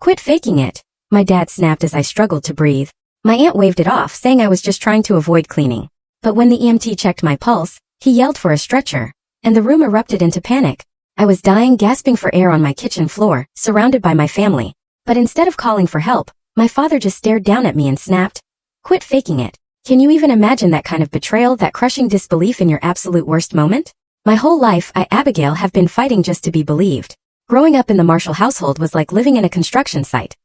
Quit faking it, my dad snapped as I struggled to breathe. My aunt waved it off, saying I was just trying to avoid cleaning. But when the EMT checked my pulse, he yelled for a stretcher, and the room erupted into panic. I was dying, gasping for air on my kitchen floor, surrounded by my family. But instead of calling for help, my father just stared down at me and snapped, "Quit faking it." Can you even imagine that kind of betrayal, that crushing disbelief in your absolute worst moment? My whole life, Abigail, have been fighting just to be believed. Growing up in the Marshall household was like living in a construction site.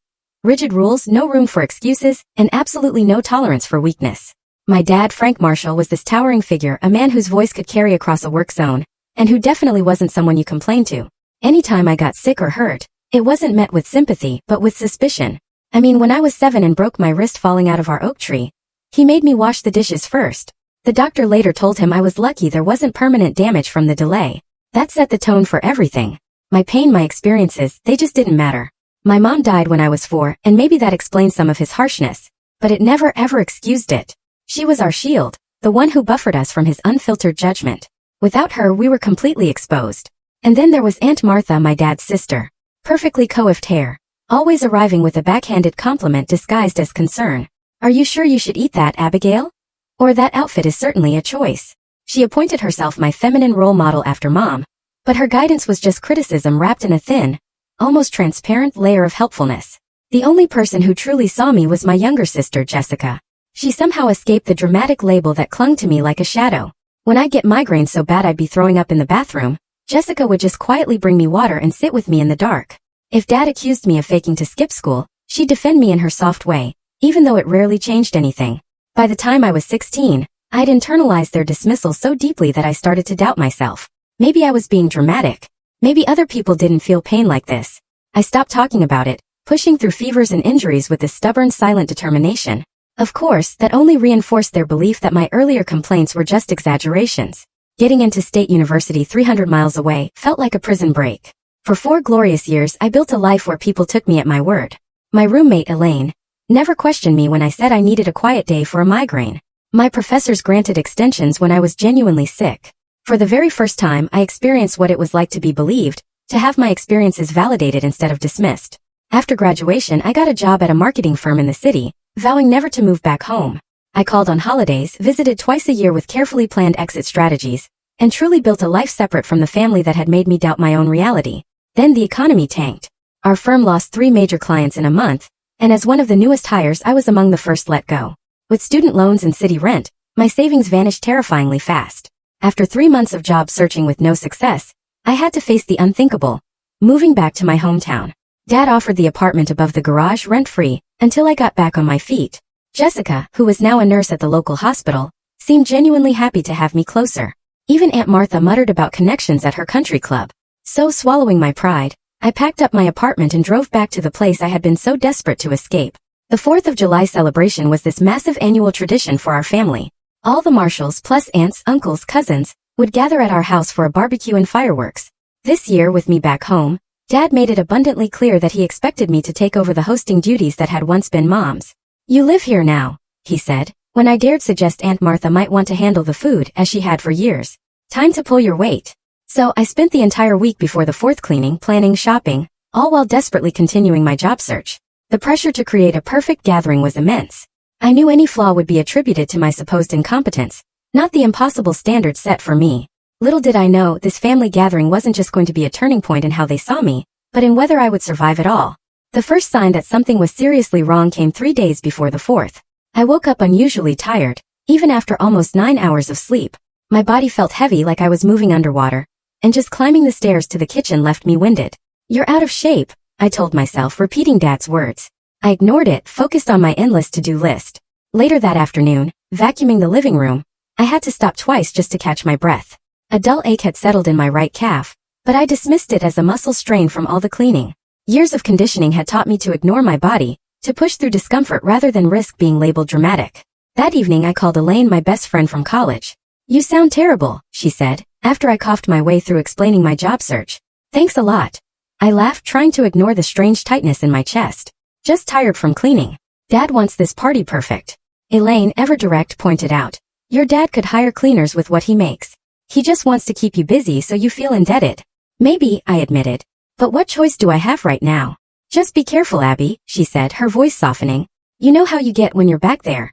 Rigid rules, no room for excuses, and absolutely no tolerance for weakness. My dad, Frank Marshall, was this towering figure, a man whose voice could carry across a work zone, and who definitely wasn't someone you complained to. Anytime I got sick or hurt, it wasn't met with sympathy, but with suspicion. I mean, when I was 7 and broke my wrist falling out of our oak tree, he made me wash the dishes first. The doctor later told him I was lucky there wasn't permanent damage from the delay. That set the tone for everything. My pain, my experiences, they just didn't matter. My mom died when I was 4, and maybe that explains some of his harshness, but it never ever excused it. She was our shield, the one who buffered us from his unfiltered judgment. Without her, we were completely exposed. And then there was Aunt Martha, my dad's sister. Perfectly coiffed hair, always arriving with a backhanded compliment disguised as concern. "Are you sure you should eat that, Abigail? Or that outfit is certainly a choice." She appointed herself my feminine role model after Mom, but her guidance was just criticism wrapped in a thin, almost transparent layer of helpfulness. The only person who truly saw me was my younger sister, Jessica. She somehow escaped the dramatic label that clung to me like a shadow. When I'd get migraines so bad I'd be throwing up in the bathroom, Jessica would just quietly bring me water and sit with me in the dark. If Dad accused me of faking to skip school, she'd defend me in her soft way, even though it rarely changed anything. By the time I was 16, I'd internalized their dismissal so deeply that I started to doubt myself. Maybe I was being dramatic. Maybe other people didn't feel pain like this. I stopped talking about it, pushing through fevers and injuries with this stubborn, silent determination. Of course, that only reinforced their belief that my earlier complaints were just exaggerations. Getting into State University 300 miles away felt like a prison break. For 4 glorious years, I built a life where people took me at my word. My roommate, Elaine, never questioned me when I said I needed a quiet day for a migraine. My professors granted extensions when I was genuinely sick. For the very first time, I experienced what it was like to be believed, to have my experiences validated instead of dismissed. After graduation, I got a job at a marketing firm in the city, vowing never to move back home. I called on holidays, visited twice a year with carefully planned exit strategies, and truly built a life separate from the family that had made me doubt my own reality. Then the economy tanked. Our firm lost 3 major clients in a month, and as one of the newest hires, I was among the first let go. With student loans and city rent, my savings vanished terrifyingly fast. After 3 months of job searching with no success, I had to face the unthinkable, moving back to my hometown. Dad offered the apartment above the garage rent-free until I got back on my feet. Jessica, who was now a nurse at the local hospital, seemed genuinely happy to have me closer. Even Aunt Martha muttered about connections at her country club. So, swallowing my pride, I packed up my apartment and drove back to the place I had been so desperate to escape. The 4th of July celebration was this massive annual tradition for our family. All the Marshalls, plus aunts, uncles, cousins, would gather at our house for a barbecue and fireworks. This year, with me back home, Dad made it abundantly clear that he expected me to take over the hosting duties that had once been Mom's. "You live here now," he said, when I dared suggest Aunt Martha might want to handle the food as she had for years. "Time to pull your weight." So I spent the entire week before the 4th cleaning, planning, shopping, all while desperately continuing my job search. The pressure to create a perfect gathering was immense. I knew any flaw would be attributed to my supposed incompetence, not the impossible standards set for me. Little did I know, this family gathering wasn't just going to be a turning point in how they saw me, but in whether I would survive it all. The first sign that something was seriously wrong came 3 days before the 4th. I woke up unusually tired, even after almost 9 hours of sleep. My body felt heavy, like I was moving underwater, and just climbing the stairs to the kitchen left me winded. "You're out of shape," I told myself, repeating Dad's words. I ignored it, focused on my endless to-do list. Later that afternoon, vacuuming the living room, I had to stop twice just to catch my breath. A dull ache had settled in my right calf, but I dismissed it as a muscle strain from all the cleaning. Years of conditioning had taught me to ignore my body, to push through discomfort rather than risk being labeled dramatic. That evening I called Elaine, my best friend from college. "You sound terrible," she said, after I coughed my way through explaining my job search. "Thanks a lot." I laughed, trying to ignore the strange tightness in my chest. "Just tired from cleaning." "Dad wants this party perfect," Elaine, ever direct, pointed out. "Your dad could hire cleaners with what he makes. He just wants to keep you busy so you feel indebted." "Maybe," I admitted. "But what choice do I have right now?" Just be careful, Abby, she said, her voice softening. You know how you get when you're back there.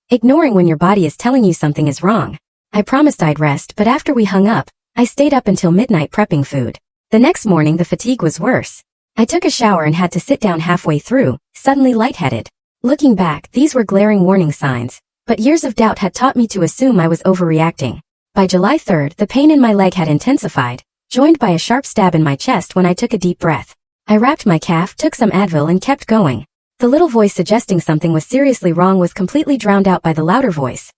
Ignoring when your body is telling you something is wrong. I promised I'd rest, but after we hung up, I stayed up until midnight prepping food. The next morning the fatigue was worse. I took a shower and had to sit down halfway through, suddenly lightheaded. Looking back, these were glaring warning signs, but years of doubt had taught me to assume I was overreacting. By July 3rd, the pain in my leg had intensified, joined by a sharp stab in my chest when I took a deep breath. I wrapped my calf, took some Advil and kept going. The little voice suggesting something was seriously wrong was completely drowned out by the louder voice.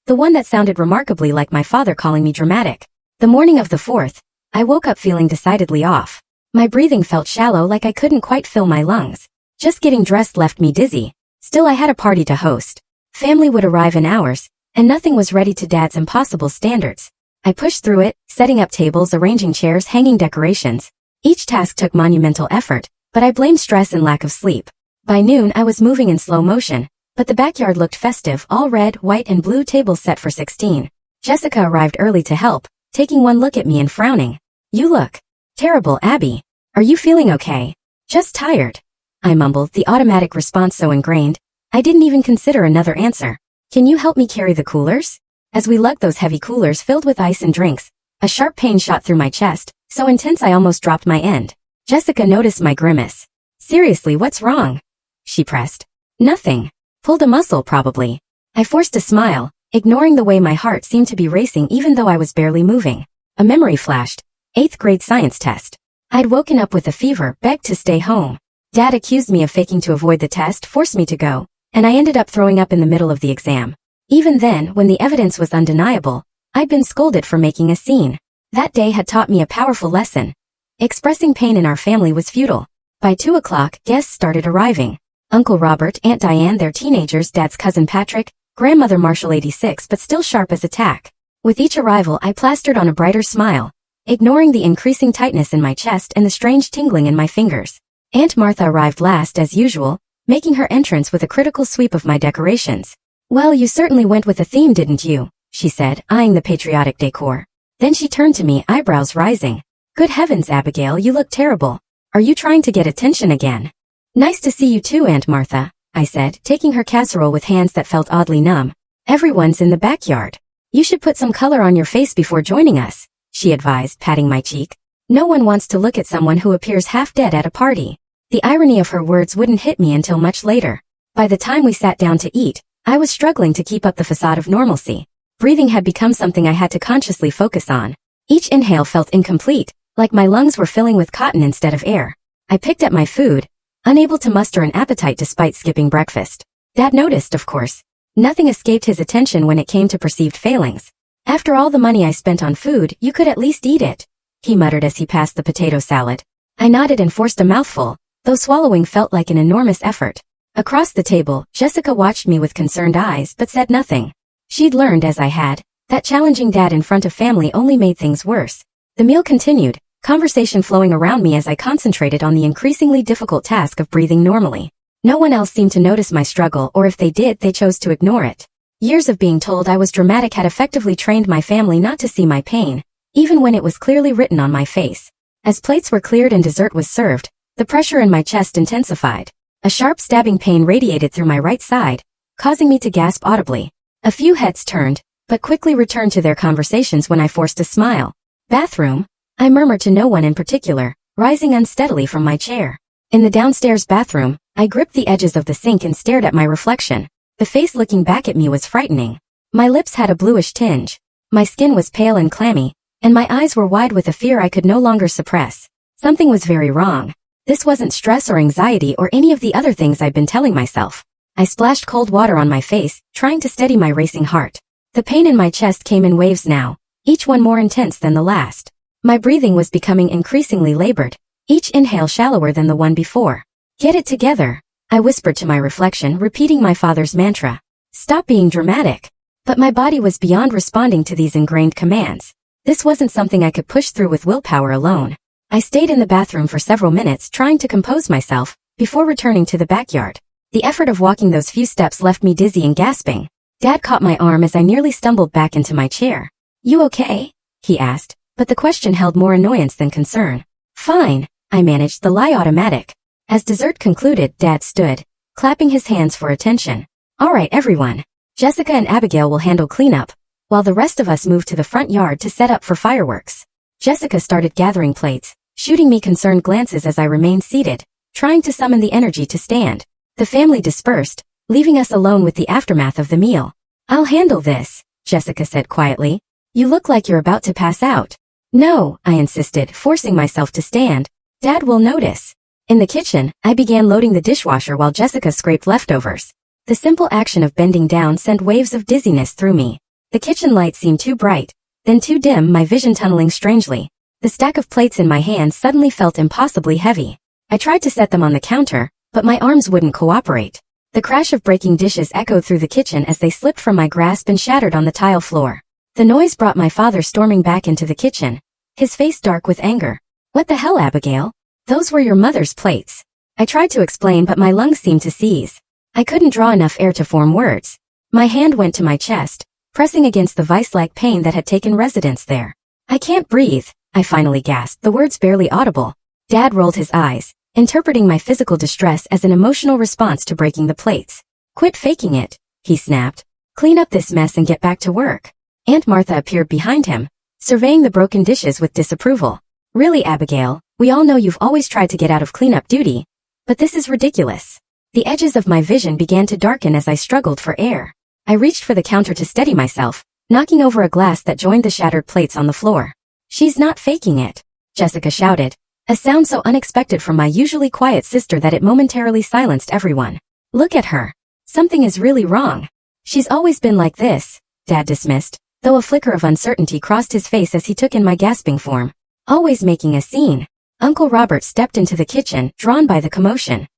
The one that sounded remarkably like my father calling me dramatic. The morning of the 4th, I woke up feeling decidedly off. My breathing felt shallow, like I couldn't quite fill my lungs. Just getting dressed left me dizzy. Still, I had a party to host. Family would arrive in hours, and nothing was ready to Dad's impossible standards. I pushed through it, setting up tables, arranging chairs, hanging decorations. Each task took monumental effort, but I blamed stress and lack of sleep. By noon I was moving in slow motion, but the backyard looked festive, all red, white and blue tables set for 16. Jessica arrived early to help, taking one look at me and frowning. You look terrible, Abby. Are you feeling okay? Just tired, I mumbled, the automatic response so ingrained, I didn't even consider another answer. Can you help me carry the coolers? As we lugged those heavy coolers filled with ice and drinks, a sharp pain shot through my chest, so intense I almost dropped my end. Jessica noticed my grimace. Seriously, what's wrong? She pressed. Nothing. Pulled a muscle, probably. I forced a smile, ignoring the way my heart seemed to be racing even though I was barely moving. A memory flashed. 8th grade science test. I'd woken up with a fever, begged to stay home. Dad accused me of faking to avoid the test, forced me to go, and I ended up throwing up in the middle of the exam. Even then, when the evidence was undeniable, I'd been scolded for making a scene. That day had taught me a powerful lesson. Expressing pain in our family was futile. By 2 o'clock, guests started arriving. Uncle Robert, Aunt Diane, their teenagers, Dad's cousin Patrick, Grandmother Marshall 86 but still sharp as a tack. With each arrival I plastered on a brighter smile, ignoring the increasing tightness in my chest and the strange tingling in my fingers. Aunt Martha arrived last as usual, making her entrance with a critical sweep of my decorations. Well, you certainly went with a theme, didn't you? She said, eyeing the patriotic decor. Then she turned to me, eyebrows rising. Good heavens, Abigail, you look terrible. Are you trying to get attention again? Nice to see you too, Aunt Martha, I said, taking her casserole with hands that felt oddly numb. Everyone's in the backyard. You should put some color on your face before joining us, she advised, patting my cheek. No one wants to look at someone who appears half dead at a party. The irony of her words wouldn't hit me until much later. By the time we sat down to eat, I was struggling to keep up the facade of normalcy. Breathing had become something I had to consciously focus on. Each inhale felt incomplete, like my lungs were filling with cotton instead of air. I picked at my food, unable to muster an appetite despite skipping breakfast. Dad noticed, of course. Nothing escaped his attention when it came to perceived failings. After all the money I spent on food, you could at least eat it, he muttered as he passed the potato salad. I nodded and forced a mouthful, though swallowing felt like an enormous effort. Across the table, Jessica watched me with concerned eyes but said nothing. She'd learned, as I had, that challenging Dad in front of family only made things worse. The meal continued, conversation flowing around me as I concentrated on the increasingly difficult task of breathing normally. No one else seemed to notice my struggle, or if they did, they chose to ignore it. Years of being told I was dramatic had effectively trained my family not to see my pain, even when it was clearly written on my face. As plates were cleared and dessert was served, the pressure in my chest intensified. A sharp stabbing pain radiated through my right side, causing me to gasp audibly. A few heads turned, but quickly returned to their conversations when I forced a smile. Bathroom? I murmured to no one in particular, rising unsteadily from my chair. In the downstairs bathroom, I gripped the edges of the sink and stared at my reflection. The face looking back at me was frightening. My lips had a bluish tinge. My skin was pale and clammy, and my eyes were wide with a fear I could no longer suppress. Something was very wrong. This wasn't stress or anxiety or any of the other things I'd been telling myself. I splashed cold water on my face, trying to steady my racing heart. The pain in my chest came in waves now, each one more intense than the last. My breathing was becoming increasingly labored, each inhale shallower than the one before. Get it together, I whispered to my reflection, repeating my father's mantra. Stop being dramatic. But my body was beyond responding to these ingrained commands. This wasn't something I could push through with willpower alone. I stayed in the bathroom for several minutes trying to compose myself, before returning to the backyard. The effort of walking those few steps left me dizzy and gasping. Dad caught my arm as I nearly stumbled back into my chair. You okay? He asked, but the question held more annoyance than concern. Fine, I managed, the lie automatic. As dessert concluded, Dad stood, clapping his hands for attention. All right, everyone. Jessica and Abigail will handle cleanup, while the rest of us moved to the front yard to set up for fireworks. Jessica started gathering plates, shooting me concerned glances as I remained seated, trying to summon the energy to stand. The family dispersed, leaving us alone with the aftermath of the meal. I'll handle this, Jessica said quietly. You look like you're about to pass out. No, I insisted, forcing myself to stand. Dad will notice. In the kitchen, I began loading the dishwasher while Jessica scraped leftovers. The simple action of bending down sent waves of dizziness through me. The kitchen light seemed too bright, then too dim, my vision tunneling strangely. The stack of plates in my hands suddenly felt impossibly heavy. I tried to set them on the counter, but my arms wouldn't cooperate. The crash of breaking dishes echoed through the kitchen as they slipped from my grasp and shattered on the tile floor. The noise brought my father storming back into the kitchen, his face dark with anger. What the hell, Abigail? Those were your mother's plates. I tried to explain, but my lungs seemed to seize. I couldn't draw enough air to form words. My hand went to my chest, pressing against the vice-like pain that had taken residence there. I can't breathe, I finally gasped, the words barely audible. Dad rolled his eyes, interpreting my physical distress as an emotional response to breaking the plates. Quit faking it, he snapped. Clean up this mess and get back to work. Aunt Martha appeared behind him, surveying the broken dishes with disapproval. Really, Abigail, we all know you've always tried to get out of cleanup duty, but this is ridiculous. The edges of my vision began to darken as I struggled for air. I reached for the counter to steady myself, knocking over a glass that joined the shattered plates on the floor. She's not faking it, Jessica shouted, a sound so unexpected from my usually quiet sister that it momentarily silenced everyone. Look at her. Something is really wrong. She's always been like this, Dad dismissed, though a flicker of uncertainty crossed his face as he took in my gasping form. Always making a scene. Uncle Robert stepped into the kitchen, drawn by the commotion.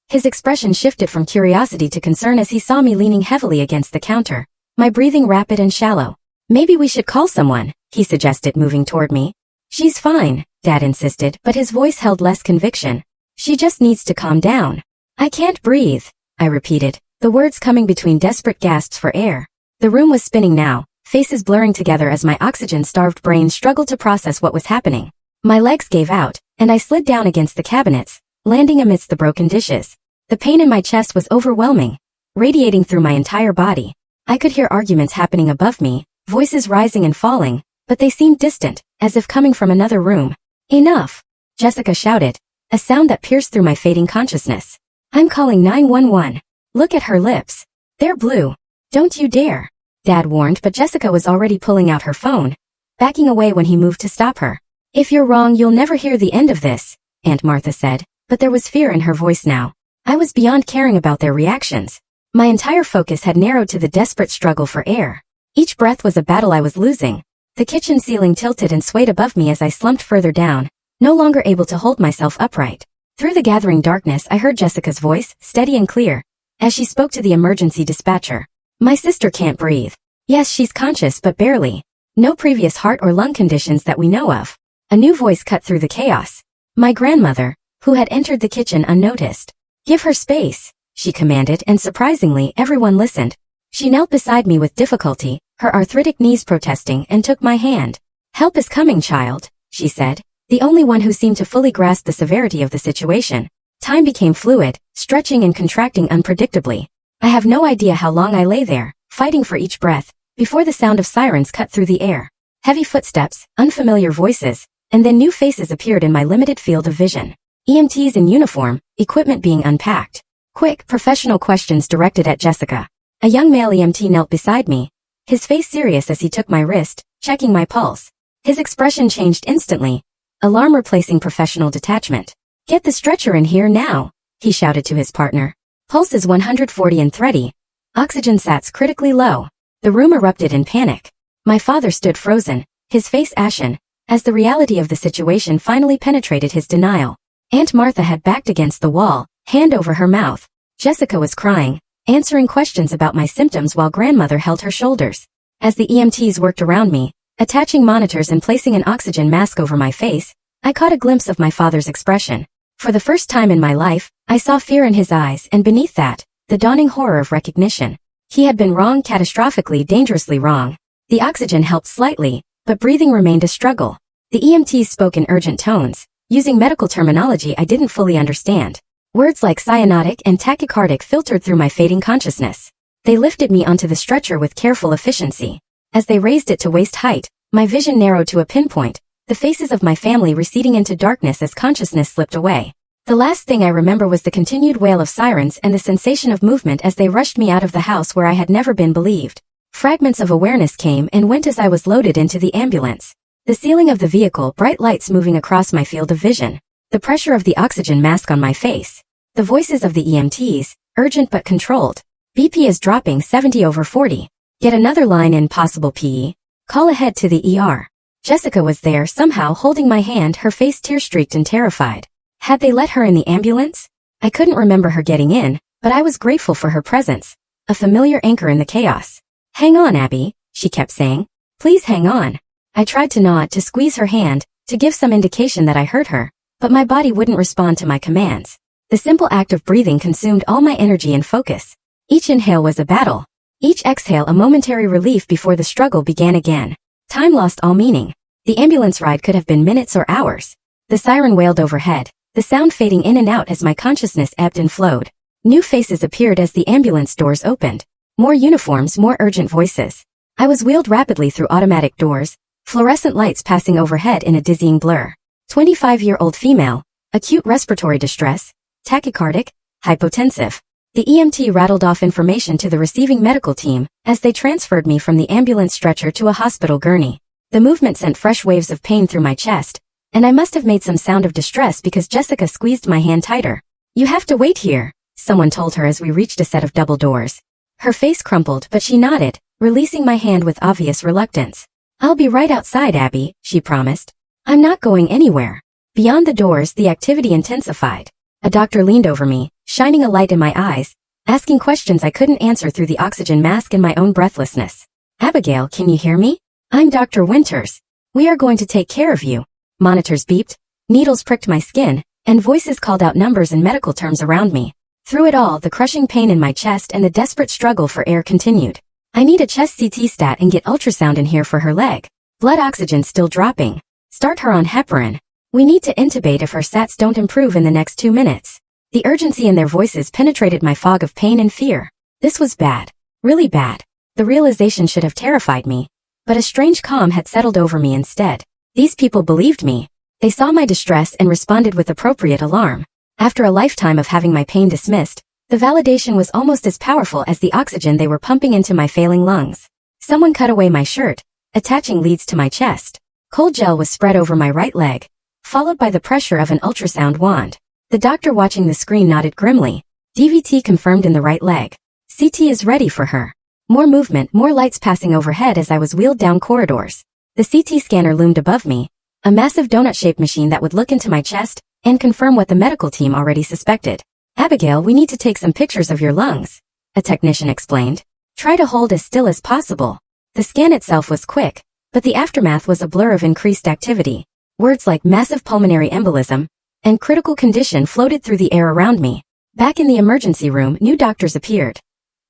His expression shifted from curiosity to concern as he saw me leaning heavily against the counter, my breathing rapid and shallow. Maybe we should call someone, he suggested, moving toward me. She's fine, Dad insisted, but his voice held less conviction. She just needs to calm down. I can't breathe, I repeated, the words coming between desperate gasps for air. The room was spinning now, faces blurring together as my oxygen-starved brain struggled to process what was happening. My legs gave out, and I slid down against the cabinets, landing amidst the broken dishes. The pain in my chest was overwhelming, radiating through my entire body. I could hear arguments happening above me, voices rising and falling, but they seemed distant, as if coming from another room. Enough! Jessica shouted, a sound that pierced through my fading consciousness. I'm calling 911. Look at her lips. They're blue. Don't you dare. Dad warned, but Jessica was already pulling out her phone, backing away when he moved to stop her. If you're wrong, you'll never hear the end of this, Aunt Martha said, but there was fear in her voice now. I was beyond caring about their reactions. My entire focus had narrowed to the desperate struggle for air. Each breath was a battle I was losing. The kitchen ceiling tilted and swayed above me as I slumped further down, no longer able to hold myself upright. Through the gathering darkness, I heard Jessica's voice, steady and clear, as she spoke to the emergency dispatcher. My sister can't breathe. Yes, she's conscious, but barely. No previous heart or lung conditions that we know of. A new voice cut through the chaos. My grandmother, who had entered the kitchen unnoticed. Give her space, she commanded, and surprisingly, everyone listened. She knelt beside me with difficulty, her arthritic knees protesting, and took my hand. Help is coming, child, she said, the only one who seemed to fully grasp the severity of the situation. Time became fluid, stretching and contracting unpredictably. I have no idea how long I lay there, fighting for each breath, before the sound of sirens cut through the air. Heavy footsteps, unfamiliar voices, and then new faces appeared in my limited field of vision. EMTs in uniform, equipment being unpacked. Quick, professional questions directed at Jessica. A young male EMT knelt beside me, his face serious as he took my wrist, checking my pulse. His expression changed instantly. Alarm replacing professional detachment. Get the stretcher in here now, he shouted to his partner. Pulse is 140 and thready. Oxygen sats critically low. The room erupted in panic. My father stood frozen, his face ashen, as the reality of the situation finally penetrated his denial. Aunt Martha had backed against the wall, hand over her mouth. Jessica was crying, answering questions about my symptoms while grandmother held her shoulders. As the EMTs worked around me, attaching monitors and placing an oxygen mask over my face, I caught a glimpse of my father's expression. For the first time in my life, I saw fear in his eyes, and beneath that, the dawning horror of recognition. He had been wrong, catastrophically, dangerously wrong. The oxygen helped slightly, but breathing remained a struggle. The EMTs spoke in urgent tones, using medical terminology I didn't fully understand. Words like cyanotic and tachycardic filtered through my fading consciousness. They lifted me onto the stretcher with careful efficiency. As they raised it to waist height, my vision narrowed to a pinpoint, the faces of my family receding into darkness as consciousness slipped away. The last thing I remember was the continued wail of sirens and the sensation of movement as they rushed me out of the house where I had never been believed. Fragments of awareness came and went as I was loaded into the ambulance. The ceiling of the vehicle, bright lights moving across my field of vision. The pressure of the oxygen mask on my face. The voices of the EMTs, urgent but controlled. BP is dropping 70/40. Yet another line in possible PE. Call ahead to the ER. Jessica was there somehow holding my hand, her face tear-streaked and terrified. Had they let her in the ambulance? I couldn't remember her getting in, but I was grateful for her presence. A familiar anchor in the chaos. Hang on, Abby, she kept saying. Please hang on. I tried to nod, to squeeze her hand, to give some indication that I heard her, but my body wouldn't respond to my commands. The simple act of breathing consumed all my energy and focus. Each inhale was a battle. Each exhale a momentary relief before the struggle began again. Time lost all meaning. The ambulance ride could have been minutes or hours. The siren wailed overhead, the sound fading in and out as my consciousness ebbed and flowed. New faces appeared as the ambulance doors opened. More uniforms, more urgent voices. I was wheeled rapidly through automatic doors, fluorescent lights passing overhead in a dizzying blur. 25-year-old female, acute respiratory distress, tachycardic, hypotensive. The EMT rattled off information to the receiving medical team as they transferred me from the ambulance stretcher to a hospital gurney. The movement sent fresh waves of pain through my chest, and I must have made some sound of distress because Jessica squeezed my hand tighter. You have to wait here, someone told her as we reached a set of double doors. Her face crumpled, but she nodded, releasing my hand with obvious reluctance. I'll be right outside, Abby, she promised. I'm not going anywhere. Beyond the doors, the activity intensified. A doctor leaned over me, shining a light in my eyes, asking questions I couldn't answer through the oxygen mask and my own breathlessness. Abigail, can you hear me? I'm Dr. Winters. We are going to take care of you. Monitors beeped, needles pricked my skin, and voices called out numbers and medical terms around me. Through it all, the crushing pain in my chest and the desperate struggle for air continued. I need a chest CT stat and get ultrasound in here for her leg. Blood oxygen still dropping. Start her on heparin. We need to intubate if her stats don't improve in the next 2 minutes. The urgency in their voices penetrated my fog of pain and fear. This was bad. Really bad. The realization should have terrified me. But a strange calm had settled over me instead. These people believed me. They saw my distress and responded with appropriate alarm. After a lifetime of having my pain dismissed, the validation was almost as powerful as the oxygen they were pumping into my failing lungs. Someone cut away my shirt, attaching leads to my chest. Cold gel was spread over my right leg, followed by the pressure of an ultrasound wand. The doctor watching the screen nodded grimly. DVT confirmed in the right leg. CT is ready for her. More movement, more lights passing overhead as I was wheeled down corridors. The CT scanner loomed above me, a massive donut-shaped machine that would look into my chest and confirm what the medical team already suspected. Abigail, we need to take some pictures of your lungs, a technician explained. Try to hold as still as possible. The scan itself was quick, but the aftermath was a blur of increased activity. Words like massive pulmonary embolism and critical condition floated through the air around me. Back in the emergency room, new doctors appeared.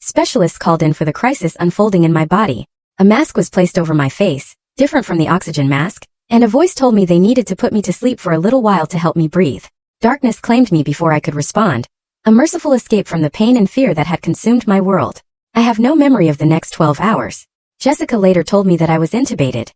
Specialists called in for the crisis unfolding in my body. A mask was placed over my face, different from the oxygen mask, and a voice told me they needed to put me to sleep for a little while to help me breathe. Darkness claimed me before I could respond. A merciful escape from the pain and fear that had consumed my world. I have no memory of the next 12 hours. Jessica later told me that I was intubated.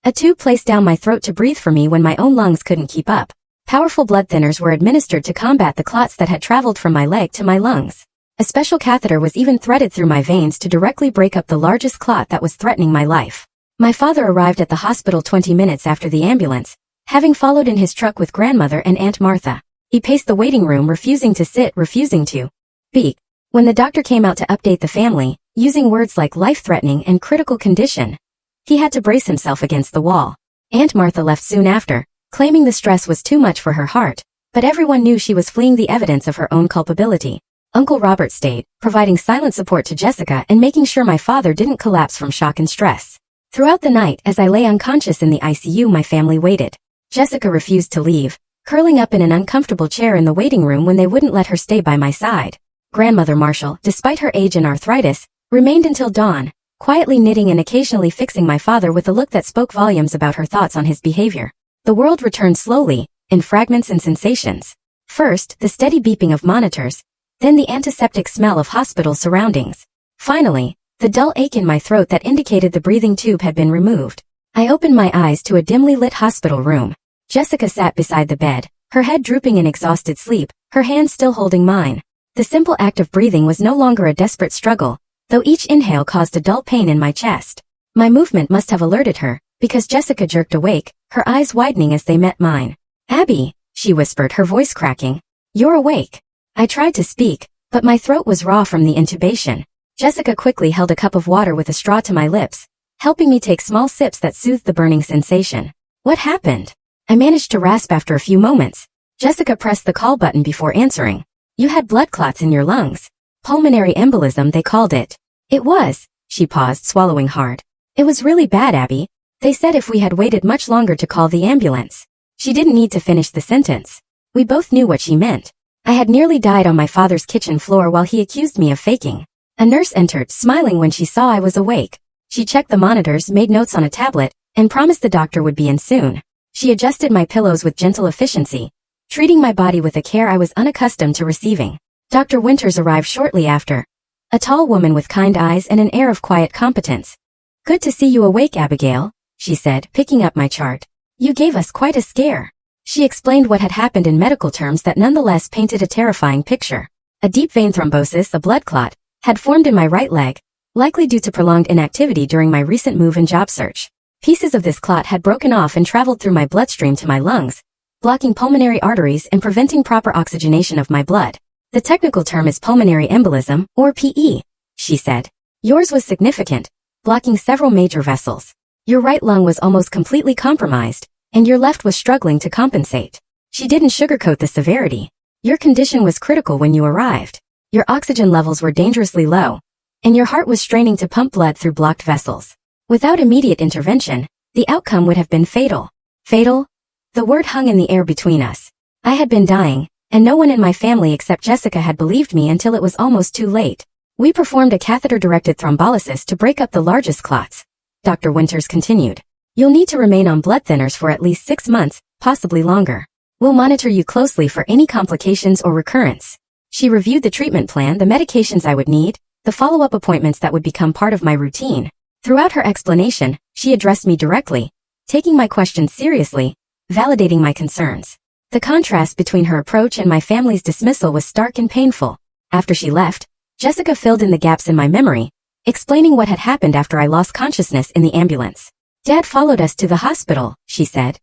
A tube placed down my throat to breathe for me when my own lungs couldn't keep up. Powerful blood thinners were administered to combat the clots that had traveled from my leg to my lungs. A special catheter was even threaded through my veins to directly break up the largest clot that was threatening my life. My father arrived at the hospital 20 minutes after the ambulance, having followed in his truck with grandmother and Aunt Martha. He paced the waiting room, refusing to sit, refusing to speak. When the doctor came out to update the family, using words like life-threatening and critical condition, he had to brace himself against the wall. Aunt Martha left soon after, claiming the stress was too much for her heart, but everyone knew she was fleeing the evidence of her own culpability. Uncle Robert stayed, providing silent support to Jessica and making sure my father didn't collapse from shock and stress. Throughout the night, as I lay unconscious in the ICU, my family waited. Jessica refused to leave, curling up in an uncomfortable chair in the waiting room when they wouldn't let her stay by my side. Grandmother Marshall, despite her age and arthritis, remained until dawn, quietly knitting and occasionally fixing my father with a look that spoke volumes about her thoughts on his behavior. The world returned slowly, in fragments and sensations. First, the steady beeping of monitors, then the antiseptic smell of hospital surroundings. Finally, the dull ache in my throat that indicated the breathing tube had been removed. I opened my eyes to a dimly lit hospital room. Jessica sat beside the bed, her head drooping in exhausted sleep, her hand still holding mine. The simple act of breathing was no longer a desperate struggle, though each inhale caused a dull pain in my chest. My movement must have alerted her, because Jessica jerked awake, her eyes widening as they met mine. "Abby," she whispered, her voice cracking. "You're awake." I tried to speak, but my throat was raw from the intubation. Jessica quickly held a cup of water with a straw to my lips, helping me take small sips that soothed the burning sensation. "What happened?" I managed to rasp after a few moments. Jessica pressed the call button before answering. "You had blood clots in your lungs. Pulmonary embolism, they called it." "It was." She paused, swallowing hard. "It was really bad, Abby. They said if we had waited much longer to call the ambulance." She didn't need to finish the sentence. We both knew what she meant. I had nearly died on my father's kitchen floor while he accused me of faking. A nurse entered, smiling when she saw I was awake. She checked the monitors, made notes on a tablet, and promised the doctor would be in soon. She adjusted my pillows with gentle efficiency, treating my body with a care I was unaccustomed to receiving. Dr. Winters arrived shortly after, a tall woman with kind eyes and an air of quiet competence. "Good to see you awake, Abigail," she said, picking up my chart. "You gave us quite a scare." She explained what had happened in medical terms that nonetheless painted a terrifying picture. A deep vein thrombosis, a blood clot, had formed in my right leg, likely due to prolonged inactivity during my recent move and job search. Pieces of this clot had broken off and traveled through my bloodstream to my lungs, blocking pulmonary arteries and preventing proper oxygenation of my blood. "The technical term is pulmonary embolism, or PE," she said. "Yours was significant, blocking several major vessels. Your right lung was almost completely compromised, and your left was struggling to compensate." She didn't sugarcoat the severity. "Your condition was critical when you arrived. Your oxygen levels were dangerously low, and your heart was straining to pump blood through blocked vessels. Without immediate intervention, the outcome would have been fatal." Fatal? The word hung in the air between us. I had been dying, and no one in my family except Jessica had believed me until it was almost too late. "We performed a catheter-directed thrombolysis to break up the largest clots," Dr. Winters continued. "You'll need to remain on blood thinners for at least 6 months, possibly longer. We'll monitor you closely for any complications or recurrence." She reviewed the treatment plan, the medications I would need, the follow-up appointments that would become part of my routine. Throughout her explanation, she addressed me directly, taking my questions seriously, validating my concerns. The contrast between her approach and my family's dismissal was stark and painful. After she left, Jessica filled in the gaps in my memory, explaining what had happened after I lost consciousness in the ambulance. "Dad followed us to the hospital," she said.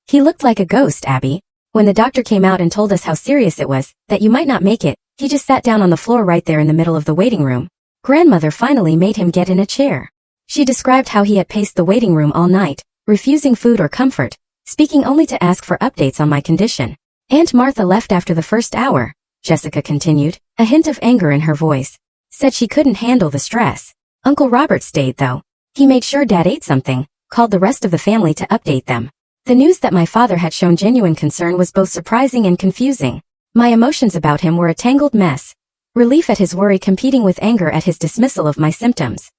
"He looked like a ghost, Abby. When the doctor came out and told us how serious it was, that you might not make it, he just sat down on the floor right there in the middle of the waiting room. Grandmother finally made him get in a chair." She described how he had paced the waiting room all night, refusing food or comfort, speaking only to ask for updates on my condition. "Aunt Martha left after the first hour," Jessica continued, a hint of anger in her voice. "Said she couldn't handle the stress. Uncle Robert stayed though. He made sure Dad ate something, called the rest of the family to update them." The news that my father had shown genuine concern was both surprising and confusing. My emotions about him were a tangled mess, relief at his worry competing with anger at his dismissal of my symptoms.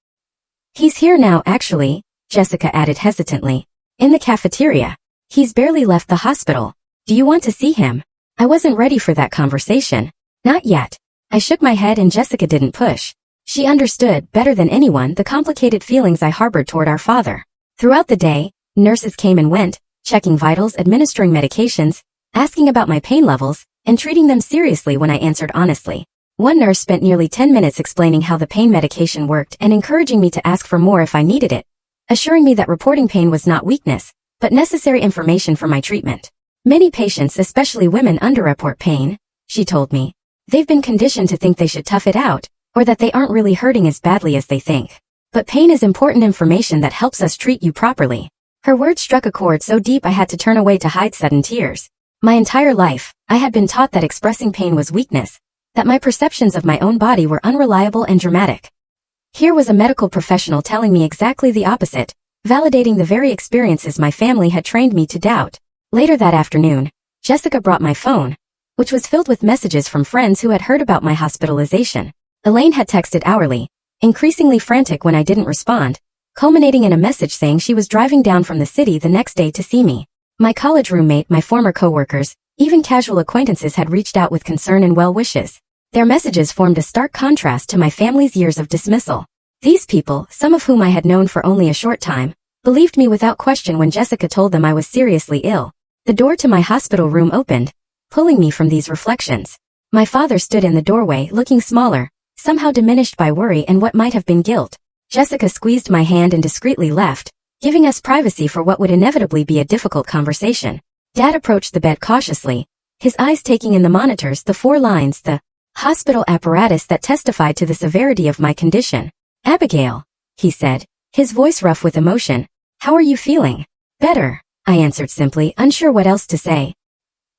"He's here now, actually," Jessica added hesitantly. "In the cafeteria. He's barely left the hospital. Do you want to see him?" I wasn't ready for that conversation. "Not yet." I shook my head and Jessica didn't push. She understood, better than anyone, the complicated feelings I harbored toward our father. Throughout the day, nurses came and went, checking vitals, administering medications, asking about my pain levels, and treating them seriously when I answered honestly. One nurse spent nearly 10 minutes explaining how the pain medication worked and encouraging me to ask for more if I needed it, assuring me that reporting pain was not weakness, but necessary information for my treatment. "Many patients, especially women, underreport pain," she told me. "They've been conditioned to think they should tough it out, or that they aren't really hurting as badly as they think. But pain is important information that helps us treat you properly." Her words struck a chord so deep I had to turn away to hide sudden tears. My entire life, I had been taught that expressing pain was weakness, that my perceptions of my own body were unreliable and dramatic. Here was a medical professional telling me exactly the opposite, validating the very experiences my family had trained me to doubt. Later that afternoon, Jessica brought my phone, which was filled with messages from friends who had heard about my hospitalization. Elaine had texted hourly, increasingly frantic when I didn't respond, culminating in a message saying she was driving down from the city the next day to see me. My college roommate, my former coworkers, Even casual acquaintances had reached out with concern and well wishes. Their messages formed a stark contrast to my family's years of dismissal. These people, some of whom I had known for only a short time, believed me without question when Jessica told them I was seriously ill. The door to my hospital room opened, pulling me from these reflections. My father stood in the doorway looking smaller, somehow diminished by worry and what might have been guilt. Jessica squeezed my hand and discreetly left, giving us privacy for what would inevitably be a difficult conversation. Dad approached the bed cautiously, his eyes taking in the monitors, the 4 lines, the hospital apparatus that testified to the severity of my condition. "Abigail," he said, his voice rough with emotion, "how are you feeling?" "Better," I answered simply, unsure what else to say.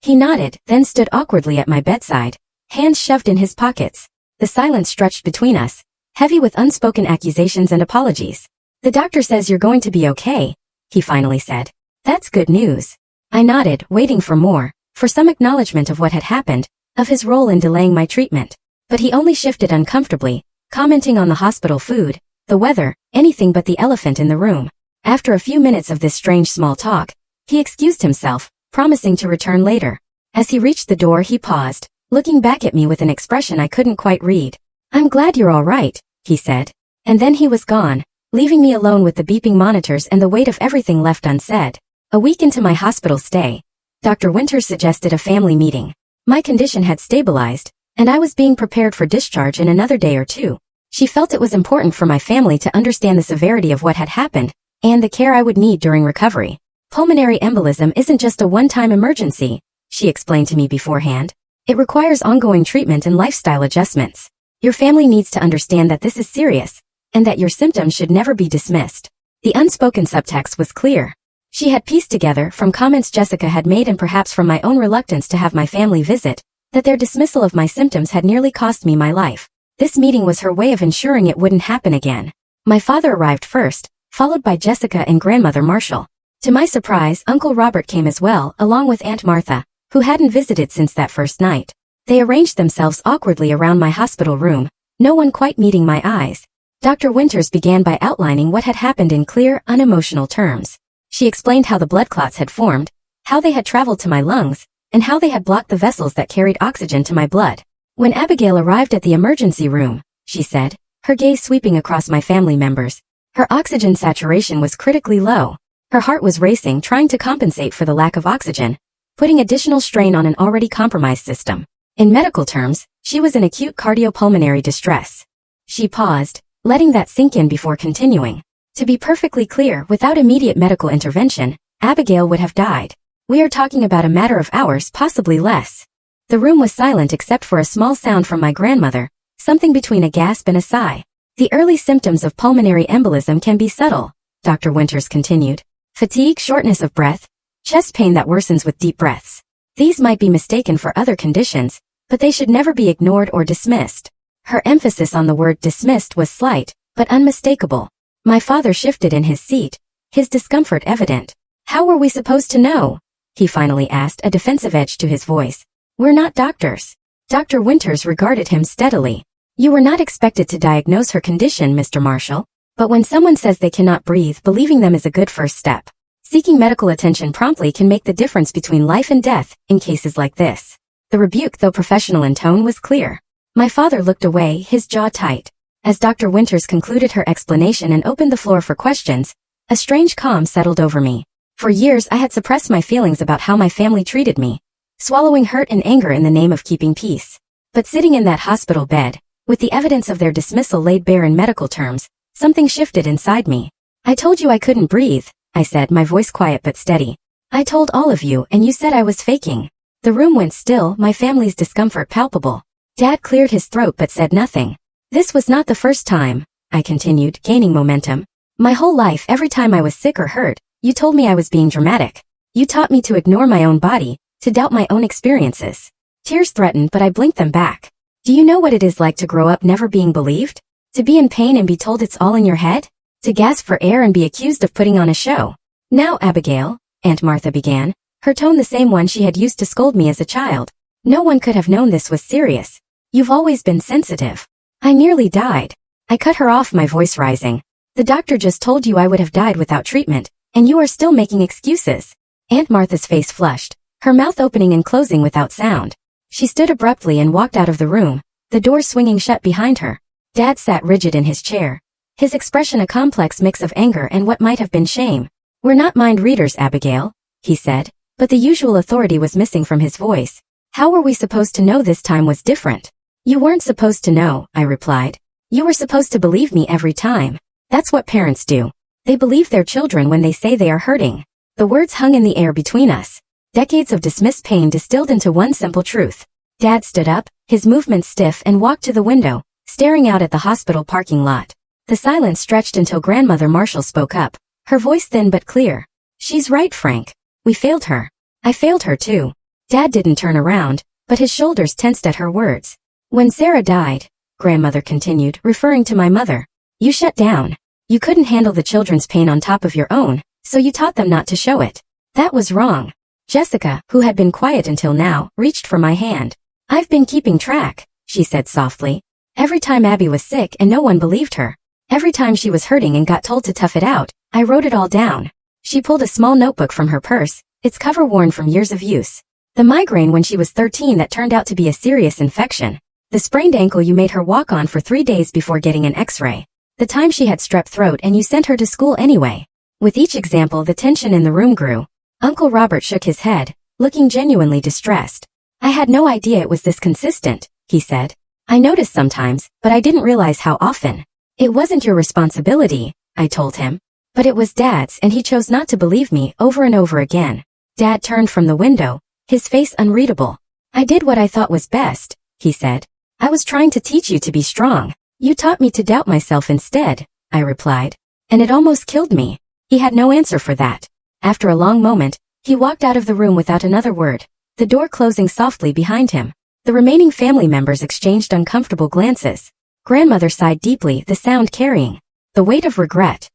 He nodded, then stood awkwardly at my bedside, hands shoved in his pockets. The silence stretched between us, heavy with unspoken accusations and apologies. "The doctor says you're going to be okay," he finally said. "That's good news." I nodded, waiting for more, for some acknowledgement of what had happened, of his role in delaying my treatment. But he only shifted uncomfortably, commenting on the hospital food, the weather, anything but the elephant in the room. After a few minutes of this strange small talk, he excused himself, promising to return later. As he reached the door, he paused, looking back at me with an expression I couldn't quite read. "I'm glad you're all right," he said. And then he was gone, leaving me alone with the beeping monitors and the weight of everything left unsaid. A week into my hospital stay, Dr. Winters suggested a family meeting. My condition had stabilized, and I was being prepared for discharge in another day or 2. She felt it was important for my family to understand the severity of what had happened, and the care I would need during recovery. "Pulmonary embolism isn't just a one-time emergency," she explained to me beforehand. "It requires ongoing treatment and lifestyle adjustments. Your family needs to understand that this is serious, and that your symptoms should never be dismissed." The unspoken subtext was clear. She had pieced together, from comments Jessica had made and perhaps from my own reluctance to have my family visit, that their dismissal of my symptoms had nearly cost me my life. This meeting was her way of ensuring it wouldn't happen again. My father arrived first, followed by Jessica and grandmother Marshall. To my surprise, Uncle Robert came as well, along with Aunt Martha, who hadn't visited since that first night. They arranged themselves awkwardly around my hospital room, no one quite meeting my eyes. Dr. Winters began by outlining what had happened in clear, unemotional terms. She explained how the blood clots had formed, how they had traveled to my lungs, and how they had blocked the vessels that carried oxygen to my blood. When Abigail arrived at the emergency room, she said, her gaze sweeping across my family members, her oxygen saturation was critically low. Her heart was racing, trying to compensate for the lack of oxygen, putting additional strain on an already compromised system. In medical terms, she was in acute cardiopulmonary distress. She paused, letting that sink in before continuing. To be perfectly clear, without immediate medical intervention, Abigail would have died. We are talking about a matter of hours, possibly less. The room was silent except for a small sound from my grandmother, something between a gasp and a sigh. "The early symptoms of pulmonary embolism can be subtle," Dr. Winters continued. "Fatigue, shortness of breath, chest pain that worsens with deep breaths. These might be mistaken for other conditions, but they should never be ignored or dismissed." Her emphasis on the word dismissed was slight, but unmistakable. My father shifted in his seat, his discomfort evident. "How were we supposed to know?" he finally asked, a defensive edge to his voice. "We're not doctors." Dr. Winters regarded him steadily. "You were not expected to diagnose her condition, Mr. Marshall. But when someone says they cannot breathe, believing them is a good first step. Seeking medical attention promptly can make the difference between life and death in cases like this." The rebuke, though professional in tone, was clear. My father looked away, his jaw tight. As Dr. Winters concluded her explanation and opened the floor for questions, a strange calm settled over me. For years I had suppressed my feelings about how my family treated me, swallowing hurt and anger in the name of keeping peace. But sitting in that hospital bed, with the evidence of their dismissal laid bare in medical terms, something shifted inside me. "I told you I couldn't breathe," I said, my voice quiet but steady. "I told all of you, and you said I was faking." The room went still, my family's discomfort palpable. Dad cleared his throat but said nothing. "This was not the first time," I continued, gaining momentum. "My whole life, every time I was sick or hurt, you told me I was being dramatic. You taught me to ignore my own body, to doubt my own experiences." Tears threatened, but I blinked them back. "Do you know what it is like to grow up never being believed? To be in pain and be told it's all in your head? To gasp for air and be accused of putting on a show?" "Now, Abigail," Aunt Martha began, her tone the same one she had used to scold me as a child. "No one could have known this was serious. You've always been sensitive." "I nearly died." I cut her off, my voice rising. "The doctor just told you I would have died without treatment, and you are still making excuses." Aunt Martha's face flushed, her mouth opening and closing without sound. She stood abruptly and walked out of the room, the door swinging shut behind her. Dad sat rigid in his chair, his expression a complex mix of anger and what might have been shame. "We're not mind readers, Abigail," he said, but the usual authority was missing from his voice. "How were we supposed to know this time was different?" "You weren't supposed to know," I replied. "You were supposed to believe me every time. That's what parents do. They believe their children when they say they are hurting." The words hung in the air between us. Decades of dismissed pain distilled into one simple truth. Dad stood up, his movements stiff, and walked to the window, staring out at the hospital parking lot. The silence stretched until Grandmother Marshall spoke up, her voice thin but clear. "She's right, Frank. We failed her. I failed her too." Dad didn't turn around, but his shoulders tensed at her words. "When Sarah died," Grandmother continued, referring to my mother, "you shut down. You couldn't handle the children's pain on top of your own, so you taught them not to show it. That was wrong." Jessica, who had been quiet until now, reached for my hand. "I've been keeping track," she said softly. "Every time Abby was sick and no one believed her. Every time she was hurting and got told to tough it out, I wrote it all down." She pulled a small notebook from her purse, its cover worn from years of use. "The migraine when she was 13 that turned out to be a serious infection. The sprained ankle you made her walk on for 3 days before getting an x-ray. The time she had strep throat and you sent her to school anyway." With each example, the tension in the room grew. Uncle Robert shook his head, looking genuinely distressed. "I had no idea it was this consistent," he said. "I noticed sometimes, but I didn't realize how often." "It wasn't your responsibility," I told him. But it was Dad's, and he chose not to believe me over and over again. Dad turned from the window, his face unreadable. "I did what I thought was best," he said. "I was trying to teach you to be strong. You taught me to doubt myself instead," I replied. "And it almost killed me." He had no answer for that. After a long moment, he walked out of the room without another word, the door closing softly behind him. The remaining family members exchanged uncomfortable glances. Grandmother sighed deeply, the sound carrying the weight of regret.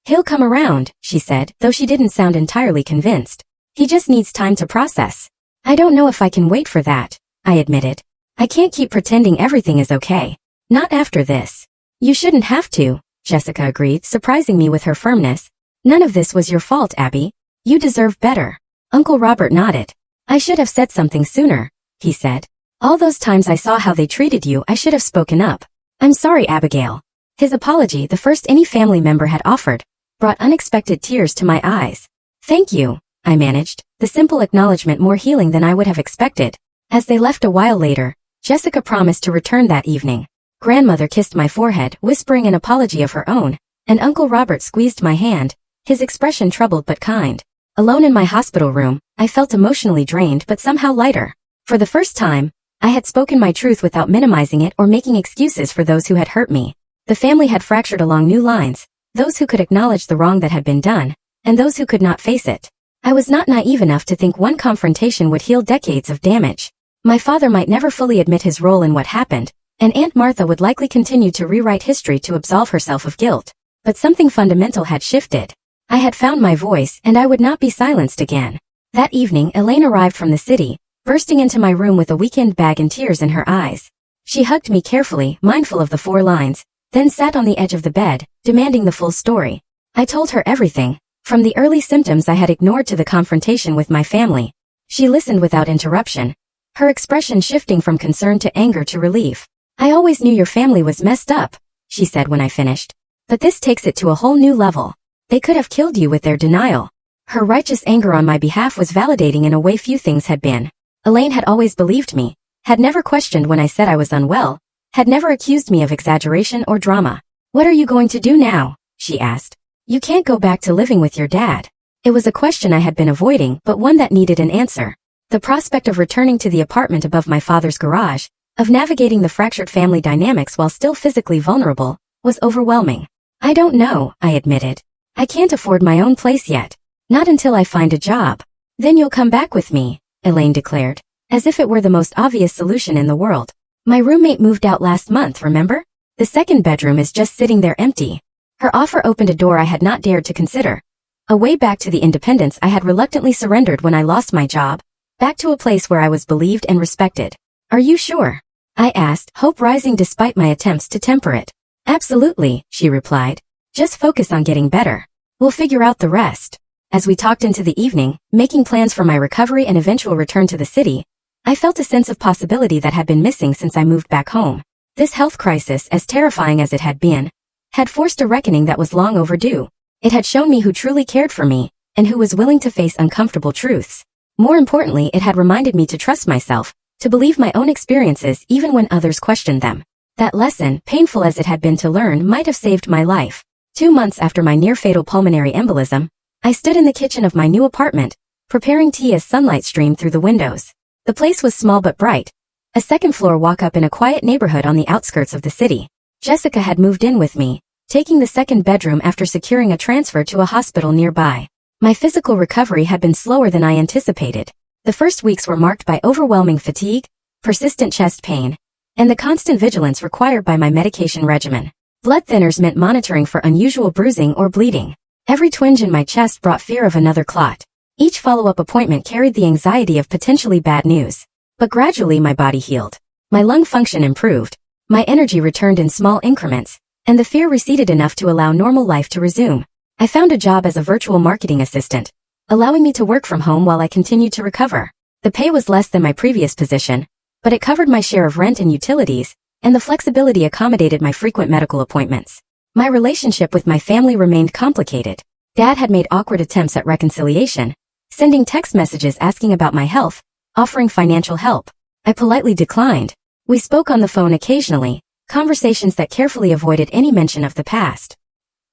"He'll come around," she said, though she didn't sound entirely convinced. "He just needs time to process." "I don't know if I can wait for that," I admitted. "I can't keep pretending everything is okay. Not after this." "You shouldn't have to," Jessica agreed, surprising me with her firmness. "None of this was your fault, Abby. You deserve better." Uncle Robert nodded. "I should have said something sooner," he said. "All those times I saw how they treated you, I should have spoken up. I'm sorry, Abigail." His apology, the first any family member had offered, brought unexpected tears to my eyes. "Thank you," I managed, the simple acknowledgement more healing than I would have expected. As they left a while later, Jessica promised to return that evening. Grandmother kissed my forehead, whispering an apology of her own, and Uncle Robert squeezed my hand, his expression troubled but kind. Alone in my hospital room, I felt emotionally drained but somehow lighter. For the first time, I had spoken my truth without minimizing it or making excuses for those who had hurt me. The family had fractured along new lines, those who could acknowledge the wrong that had been done, and those who could not face it. I was not naive enough to think one confrontation would heal decades of damage. My father might never fully admit his role in what happened, and Aunt Martha would likely continue to rewrite history to absolve herself of guilt. But something fundamental had shifted. I had found my voice, and I would not be silenced again. That evening, Elaine arrived from the city, bursting into my room with a weekend bag and tears in her eyes. She hugged me carefully, mindful of the 4 lines, then sat on the edge of the bed, demanding the full story. I told her everything, from the early symptoms I had ignored to the confrontation with my family. She listened without interruption, her expression shifting from concern to anger to relief. "I always knew your family was messed up," she said when I finished. "But this takes it to a whole new level. They could have killed you with their denial." Her righteous anger on my behalf was validating in a way few things had been. Elaine had always believed me, had never questioned when I said I was unwell, had never accused me of exaggeration or drama. "What are you going to do now?" she asked. "You can't go back to living with your dad." It was a question I had been avoiding, but one that needed an answer. The prospect of returning to the apartment above my father's garage, of navigating the fractured family dynamics while still physically vulnerable, was overwhelming. "I don't know," I admitted. "I can't afford my own place yet. Not until I find a job." "Then you'll come back with me," Elaine declared, as if it were the most obvious solution in the world. "My roommate moved out last month, remember? The second bedroom is just sitting there empty." Her offer opened a door I had not dared to consider. A way back to the independence I had reluctantly surrendered when I lost my job, back to a place where I was believed and respected. "Are you sure?" I asked, hope rising despite my attempts to temper it. "Absolutely," she replied. "Just focus on getting better. We'll figure out the rest." As we talked into the evening, making plans for my recovery and eventual return to the city, I felt a sense of possibility that had been missing since I moved back home. This health crisis, as terrifying as it had been, had forced a reckoning that was long overdue. It had shown me who truly cared for me, and who was willing to face uncomfortable truths. More importantly, it had reminded me to trust myself, to believe my own experiences even when others questioned them. That lesson, painful as it had been to learn, might have saved my life. 2 months after my near-fatal pulmonary embolism, I stood in the kitchen of my new apartment, preparing tea as sunlight streamed through the windows. The place was small but bright, a second-floor walk-up in a quiet neighborhood on the outskirts of the city. Jessica had moved in with me, taking the second bedroom after securing a transfer to a hospital nearby. My physical recovery had been slower than I anticipated. The first weeks were marked by overwhelming fatigue, persistent chest pain, and the constant vigilance required by my medication regimen. Blood thinners meant monitoring for unusual bruising or bleeding. Every twinge in my chest brought fear of another clot. Each follow-up appointment carried the anxiety of potentially bad news. But gradually my body healed. My lung function improved, my energy returned in small increments, and the fear receded enough to allow normal life to resume. I found a job as a virtual marketing assistant, allowing me to work from home while I continued to recover. The pay was less than my previous position, but it covered my share of rent and utilities, and the flexibility accommodated my frequent medical appointments. My relationship with my family remained complicated. Dad had made awkward attempts at reconciliation, sending text messages asking about my health, offering financial help. I politely declined. We spoke on the phone occasionally, conversations that carefully avoided any mention of the past.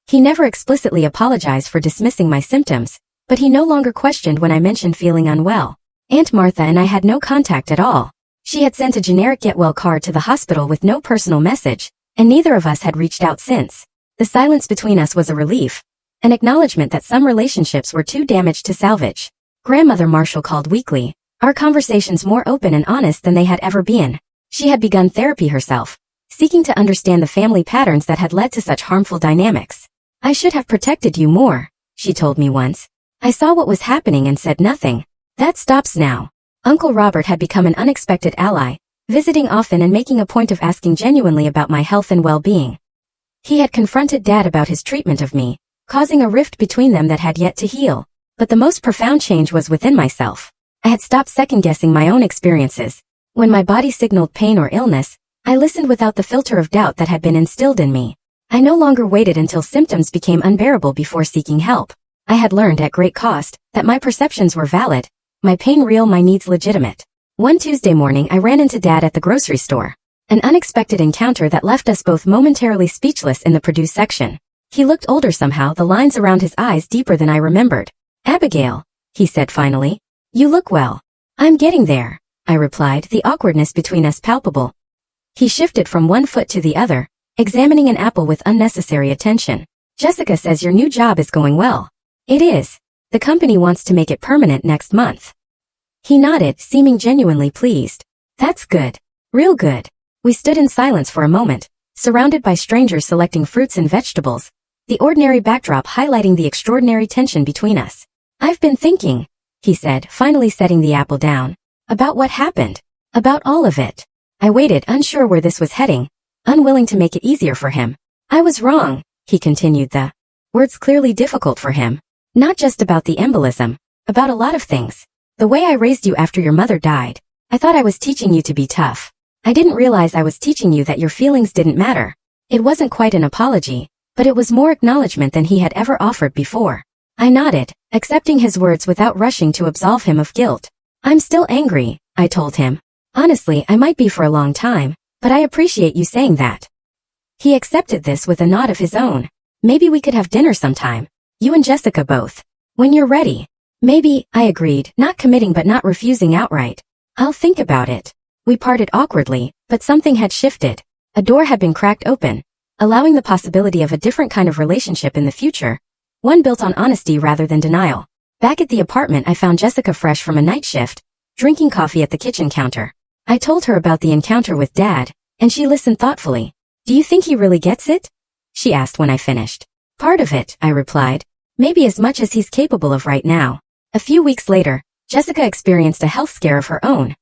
He never explicitly apologized for dismissing my symptoms, but he no longer questioned when I mentioned feeling unwell. Aunt Martha and I had no contact at all. She had sent a generic get-well card to the hospital with no personal message, and neither of us had reached out since. The silence between us was a relief, an acknowledgement that some relationships were too damaged to salvage. Grandmother Marshall called weekly, our conversations more open and honest than they had ever been. She had begun therapy herself, seeking to understand the family patterns that had led to such harmful dynamics. "I should have protected you more," she told me once. "I saw what was happening and said nothing. That stops now." Uncle Robert had become an unexpected ally, visiting often and making a point of asking genuinely about my health and well-being. He had confronted Dad about his treatment of me, causing a rift between them that had yet to heal. But the most profound change was within myself. I had stopped second-guessing my own experiences. When my body signaled pain or illness, I listened without the filter of doubt that had been instilled in me. I no longer waited until symptoms became unbearable before seeking help. I had learned at great cost that my perceptions were valid, my pain real, my needs legitimate. One Tuesday morning I ran into Dad at the grocery store. An unexpected encounter that left us both momentarily speechless in the produce section. He looked older somehow, the lines around his eyes deeper than I remembered. "Abigail," he said finally, "you look well." "I'm getting there," I replied, the awkwardness between us palpable. He shifted from one foot to the other, examining an apple with unnecessary attention. "Jessica says your new job is going well." "It is. The company wants to make it permanent next month." He nodded, seeming genuinely pleased. "That's good. Real good." We stood in silence for a moment, surrounded by strangers selecting fruits and vegetables, the ordinary backdrop highlighting the extraordinary tension between us. "I've been thinking," he said, finally setting the apple down, "about what happened. About all of it." I waited, unsure where this was heading, unwilling to make it easier for him. "I was wrong," he continued, the words clearly difficult for him. "Not just about the embolism, about a lot of things. The way I raised you after your mother died. I thought I was teaching you to be tough. I didn't realize I was teaching you that your feelings didn't matter." It wasn't quite an apology, but it was more acknowledgement than he had ever offered before. I nodded, accepting his words without rushing to absolve him of guilt. "I'm still angry," I told him. "Honestly, I might be for a long time, but I appreciate you saying that." He accepted this with a nod of his own. "Maybe we could have dinner sometime. You and Jessica both. When you're ready." "Maybe," I agreed, not committing but not refusing outright. "I'll think about it." We parted awkwardly, but something had shifted. A door had been cracked open, allowing the possibility of a different kind of relationship in the future, one built on honesty rather than denial. Back at the apartment, I found Jessica fresh from a night shift, drinking coffee at the kitchen counter. I told her about the encounter with Dad, and she listened thoughtfully. "Do you think he really gets it?" she asked when I finished. "Part of it," I replied. "Maybe as much as he's capable of right now." A few weeks later, Jessica experienced a health scare of her own.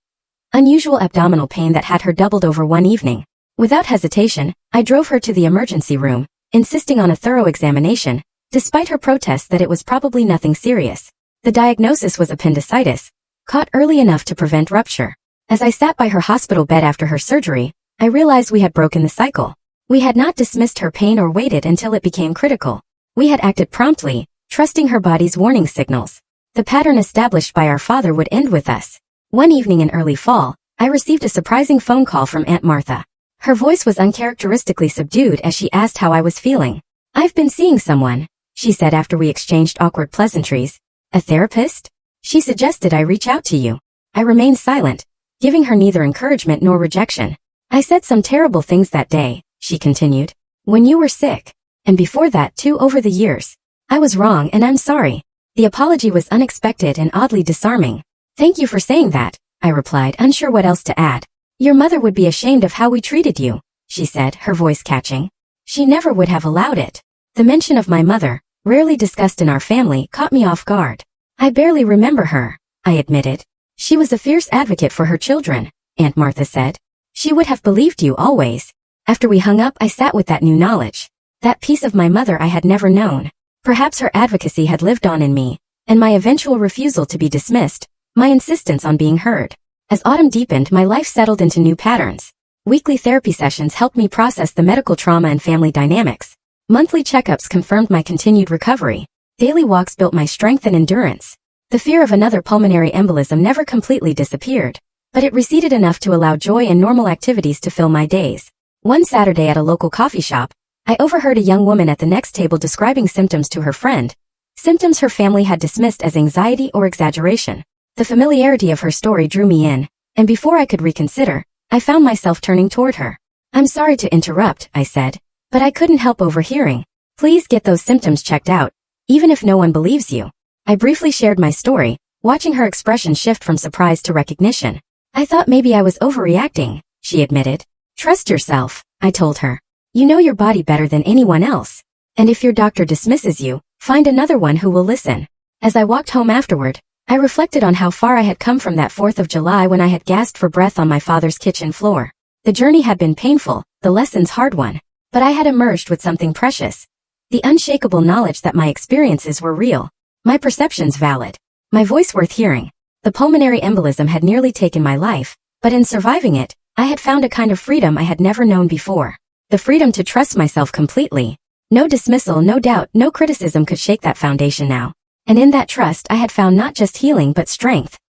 Unusual abdominal pain that had her doubled over one evening. Without hesitation, I drove her to the emergency room, insisting on a thorough examination, despite her protests that it was probably nothing serious. The diagnosis was appendicitis, caught early enough to prevent rupture. As I sat by her hospital bed after her surgery, I realized we had broken the cycle. We had not dismissed her pain or waited until it became critical. We had acted promptly, trusting her body's warning signals. The pattern established by our father would end with us. One evening in early fall, I received a surprising phone call from Aunt Martha. Her voice was uncharacteristically subdued as she asked how I was feeling. "I've been seeing someone," she said after we exchanged awkward pleasantries. "A therapist? She suggested I reach out to you." I remained silent, giving her neither encouragement nor rejection. "I said some terrible things that day," she continued, "when you were sick. And before that too over the years. I was wrong and I'm sorry." The apology was unexpected and oddly disarming. "Thank you for saying that," I replied, unsure what else to add. "Your mother would be ashamed of how we treated you," she said, her voice catching. "She never would have allowed it." The mention of my mother, rarely discussed in our family, caught me off guard. "I barely remember her," I admitted. "She was a fierce advocate for her children," Aunt Martha said. "She would have believed you always." After we hung up, I sat with that new knowledge. That piece of my mother I had never known. Perhaps her advocacy had lived on in me, and my eventual refusal to be dismissed, my insistence on being heard. As autumn deepened, my life settled into new patterns. Weekly therapy sessions helped me process the medical trauma and family dynamics. Monthly checkups confirmed my continued recovery. Daily walks built my strength and endurance. The fear of another pulmonary embolism never completely disappeared, but it receded enough to allow joy and normal activities to fill my days. One Saturday at a local coffee shop, I overheard a young woman at the next table describing symptoms to her friend, symptoms her family had dismissed as anxiety or exaggeration. The familiarity of her story drew me in, and before I could reconsider, I found myself turning toward her. "I'm sorry to interrupt," I said, "but I couldn't help overhearing. Please get those symptoms checked out, even if no one believes you." I briefly shared my story, watching her expression shift from surprise to recognition. "I thought maybe I was overreacting," she admitted. "Trust yourself," I told her. "You know your body better than anyone else. And if your doctor dismisses you, find another one who will listen." As I walked home afterward, I reflected on how far I had come from that 4th of July when I had gasped for breath on my father's kitchen floor. The journey had been painful, the lessons hard-won, but I had emerged with something precious. The unshakable knowledge that my experiences were real, my perceptions valid, my voice worth hearing. The pulmonary embolism had nearly taken my life, but in surviving it, I had found a kind of freedom I had never known before. The freedom to trust myself completely. No dismissal, no doubt, no criticism could shake that foundation now. And in that trust I had found not just healing but strength.